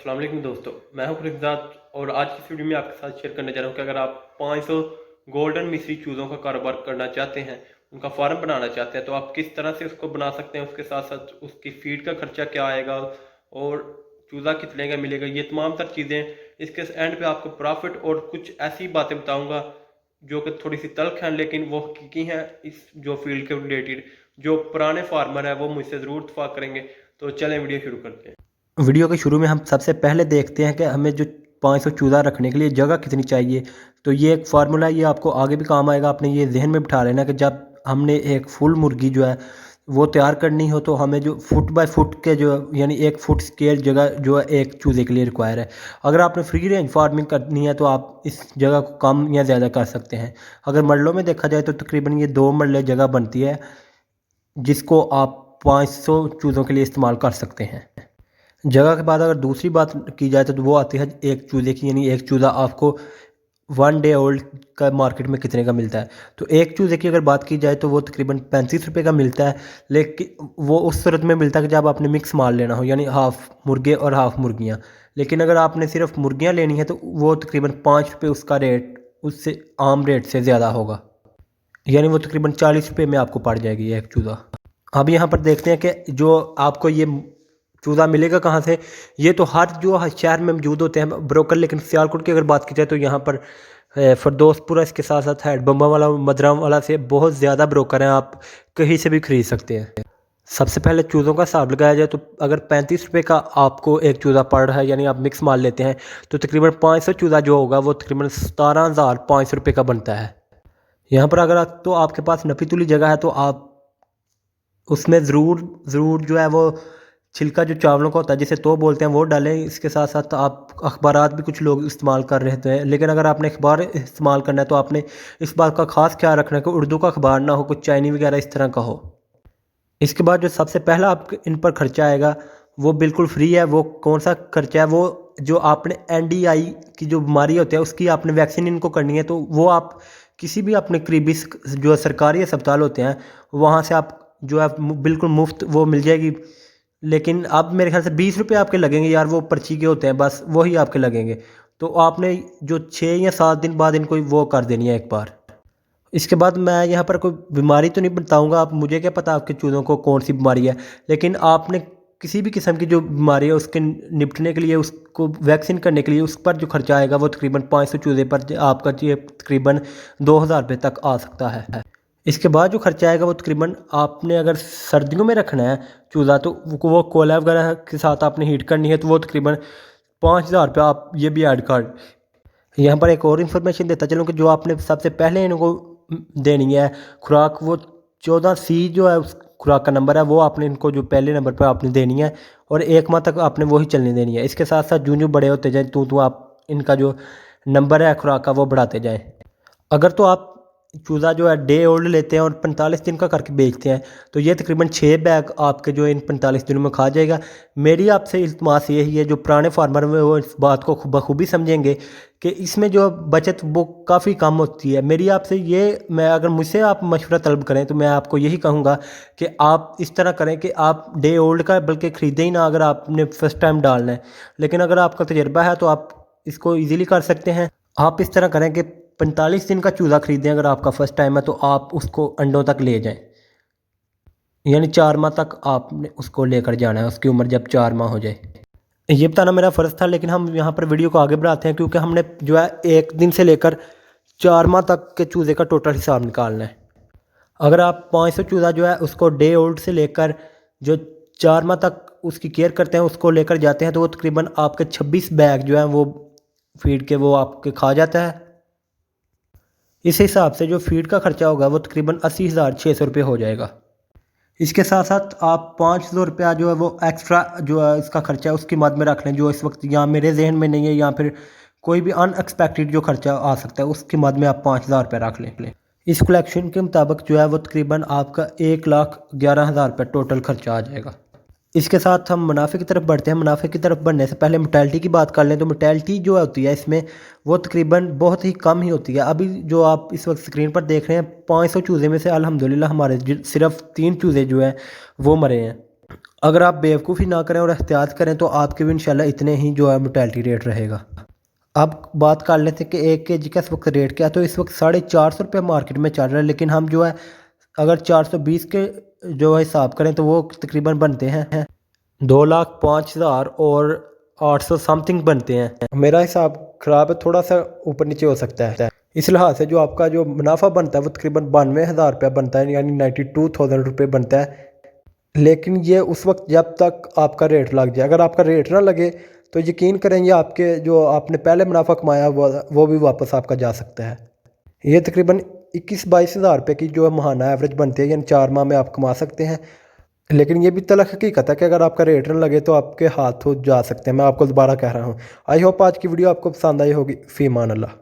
अस्सलाम वालेकुम दोस्तों, मैं हूं फरीदाद और आज की इस वीडियो में आपके साथ शेयर करने जा रहा हूं कि अगर आप 500 गोल्डन मिस्री चूज़ों का कारोबार करना चाहते हैं, उनका फार्म बनाना चाहते हैं तो आप किस तरह से उसको बना सकते हैं। उसके साथ साथ उसकी फीड का खर्चा क्या आएगा और चूज़ा कितने का मिलेगा, ये तमाम तर चीज़ें इसके एंड पे आपको प्रॉफिट और कुछ ऐसी बातें बताऊँगा जो कि थोड़ी सी तल्ख हैं लेकिन वो हकीकी हैं। इस जो फील्ड के रिलेटेड जो पुराने फार्मर हैं वो मुझसे ज़रूर इत्तफाक करेंगे। तो चलें वीडियो शुरू करते हैं। वीडियो के शुरू में हम सबसे पहले देखते हैं कि हमें जो 500 चूज़ा रखने के लिए जगह कितनी चाहिए। तो ये एक फार्मूला है, ये आपको आगे भी काम आएगा। आपने ये जहन में बिठा लेना कि जब हमने एक फुल मुर्गी जो है वो तैयार करनी हो तो हमें जो फुट बाय फुट के जो यानी 1 फुट स्क्वायर जगह जो है एक चूज़े के लिए रिक्वायर है। अगर आपने फ्री रेंज फार्मिंग करनी है तो आप इस जगह को कम या ज़्यादा कर सकते हैं। अगर मरलों में देखा जाए तो तकरीबन ये 2 मरले जगह बनती है जिसको आप 500 चूज़ों के लिए इस्तेमाल कर सकते हैं। जगह के बाद अगर दूसरी बात की जाए तो वो आती है एक चूज़े की, यानी एक चूज़ा आपको 1 डे ओल्ड का मार्केट में कितने का मिलता है। तो एक चूज़े की अगर बात की जाए तो वो तकरीबन 35 रुपये का मिलता है। लेकिन वो उस सूरत में मिलता है कि जब आपने मिक्स माल लेना हो, यानी हाफ़ मुर्गे और हाफ़ मुर्गियाँ। लेकिन अगर आपने सिर्फ मुर्गियाँ लेनी है तो वो तकरीबन 5 रुपये उसका रेट उससे आम रेट से ज़्यादा होगा, यानी वो तकरीबन 40 रुपये में आपको पड़ जाएगी एक चूज़ा। अब यहाँ पर देखते हैं कि जो आपको ये चूज़ा मिलेगा कहाँ से। ये तो हर शहर में मौजूद होते हैं ब्रोकर, लेकिन सियालकोट की अगर बात की जाए तो यहाँ पर फरदोसपुरा, इसके साथ साथ हैड बम्बा वाला, मदराम वाला से बहुत ज़्यादा ब्रोकर हैं, आप कहीं से भी खरीद सकते हैं। सबसे पहले चूज़ों का हिसाब लगाया जाए तो अगर 35 रुपये का आपको एक चूज़ा पड़ रहा है, यानी आप मिक्स माल लेते हैं, तो तकरीबन 500 चूज़ा जो होगा वो तकरीबन 17,500 रुपये का बनता है। यहाँ पर अगर तो आपके पास नफी तुली जगह है तो आप उसमें ज़रूर जो है वो छिलका जो चावलों का होता है जिसे तो बोलते हैं वो डालें। इसके साथ साथ आप अखबारात भी कुछ लोग इस्तेमाल कर रहे थे, लेकिन अगर आपने अखबार इस्तेमाल करना है तो आपने इस बात का ख़ास ख्याल रखना है कि उर्दू का अखबार ना हो, कुछ चाइनी वगैरह इस तरह का हो। इसके बाद जो सबसे पहला आप इन पर खर्चा आएगा वो बिल्कुल फ्री है। वो कौन सा खर्चा है? वो जो आपने NDI की जो बीमारी होती है उसकी आपने वैक्सीन इनको करनी है, तो वो आप किसी भी अपने करीबी जो सरकारी अस्पताल होते हैं वहाँ से आप जो है बिल्कुल मुफ्त वो मिल जाएगी। लेकिन अब मेरे ख्याल से 20 रुपये आपके लगेंगे यार, वो पर्ची के होते हैं, बस वही आपके लगेंगे। तो आपने जो 6 या 7 दिन बाद इनको वो कर देनी है एक बार। इसके बाद मैं यहाँ पर कोई बीमारी तो नहीं बताऊँगा, आप मुझे क्या पता आपके चूज़ों को कौन सी बीमारी है, लेकिन आपने किसी भी किस्म की जो बीमारी है उसके निपटने के लिए, उसको वैक्सीन करने के लिए उस पर जो खर्चा आएगा वो तकरीबन 500 चूज़े पर आपका ये तकरीबन 2,000 रुपये तक आ सकता है। इसके बाद जो खर्चा आएगा वो तकरीबन आपने अगर सर्दियों में रखना है चूज़ा तो वो कोयला वगैरह के साथ आपने हीट करनी है तो वो तकरीबन 5,000 रुपये आप ये भी ऐड कर। यहाँ पर एक और इन्फॉर्मेशन देता चलूँ कि जो आपने सबसे पहले इनको देनी है खुराक, वो 14C जो है उस खुराक का नंबर है वो आपने इनको जो पहले नंबर पर आपने देनी है और 1 माह तक आपने वही चलने देनी है। इसके साथ साथ जूं बड़े होते जाए तो आप इनका जो नंबर है खुराक का वो बढ़ाते जाएँ। अगर तो आप चूज़ा जो है डे ओल्ड लेते हैं और 45 दिन का करके बेचते हैं तो ये तकरीबन 6 बैग आपके जो इन 45 दिनों में खा जाएगा। मेरी आपसे इल्तमास यही है, जो पुराने फार्मर में वो इस बात को बखूबी समझेंगे कि इसमें जो बचत वो काफ़ी कम होती है। मेरी आपसे ये मैं अगर मुझसे आप मशवरा तलब करें तो मैं आपको यही कहूँगा कि आप इस तरह करें कि आप डे ओल्ड का बल्कि ख़रीदें ही ना अगर आपने फ़र्स्ट टाइम डालना है। लेकिन अगर आपका तजर्बा है तो आप इसको ईज़िली कर सकते हैं। आप इस तरह करें कि 45 दिन का चूज़ा ख़रीदें अगर आपका फ़र्स्ट टाइम है तो आप उसको अंडों तक ले जाएं, यानी 4 माह तक आपने उसको लेकर जाना है, उसकी उम्र जब 4 माह हो जाए। ये बताना मेरा फ़र्ज़ था, लेकिन हम यहाँ पर वीडियो को आगे बढ़ाते हैं क्योंकि हमने जो है 1 दिन से लेकर 4 माह तक के चूज़े का टोटल हिसाब निकालना है। अगर आप 500 चूज़ा जो है उसको डे ओल्ड से लेकर जो 4 माह तक उसकी केयर करते हैं उसको लेकर जाते हैं तो वो तकरीबन आपके 26 बैग जो हैं वो फीड के वो आपके खा जाता है। इस हिसाब से जो फीड का खर्चा होगा वो तकरीबन 80,600 रुपये हो जाएगा। इसके साथ साथ आप 500 रुपया जो है वो एक्स्ट्रा जो है इसका खर्चा है उसकी मद में रख लें, जो इस वक्त या मेरे जहन में नहीं है या फिर कोई भी अनएक्सपेक्टेड जो खर्चा आ सकता है उसकी मद में आप 5,000 रुपये रख लें। इस कलेक्शन के मुताबिक जो है वो तकरीबन आपका 1,11,000 रुपये टोटल खर्चा आ जाएगा। इसके साथ हम मुनाफे की तरफ बढ़ते हैं। मुनाफे की तरफ बढ़ने से पहले मोर्टेलिटी की बात कर लें तो मोर्टेलिटी जो होती है इसमें वो तकरीबन बहुत ही कम ही होती है। अभी जो आप इस वक्त स्क्रीन पर देख रहे हैं 500 चूज़े में से अल्हम्दुलिल्लाह हमारे सिर्फ 3 चूज़े जो हैं वो मरे हैं। अगर आप बेवकूफ़ी ना करें और एहतियात करें तो आपके भी इंशाल्लाह इतने ही जो है मोर्टेलिटी रेट रहेगा। अब बात कर लेते हैं कि 1 केजी का इस वक्त रेट क्या है। तो इस वक्त 450 रुपये मार्केट में चल रहा है, लेकिन हम जो है अगर 420 के जो है हिसाब करें तो वो तकरीबन बनते हैं 2,05,000 और 800 समथिंग बनते हैं। मेरा हिसाब ख़राब है, थोड़ा सा ऊपर नीचे हो सकता है। इस लिहाज से जो आपका जो मुनाफा बनता है वो तकरीबन 92,000 रुपया बनता है, यानी 92,000 रुपये बनता है। लेकिन ये उस वक्त जब तक आपका रेट लग जाए, अगर आपका रेट ना लगे तो यकीन करें ये आपके जो आपने पहले मुनाफा कमाया वो भी वापस आपका जा सकता है। ये तकरीबन 21-22 हज़ार रुपये की जो है माहाना एवरेज बनती है, यानी 4 माह में आप कमा सकते हैं। लेकिन ये भी तलख हकीकत है कि अगर आपका रेट ना लगे तो आपके हाथ हो जा सकते हैं। मैं आपको दोबारा कह रहा हूँ। आई होप आज की वीडियो आपको पसंद आई होगी। फ़ी अमान अल्लाह।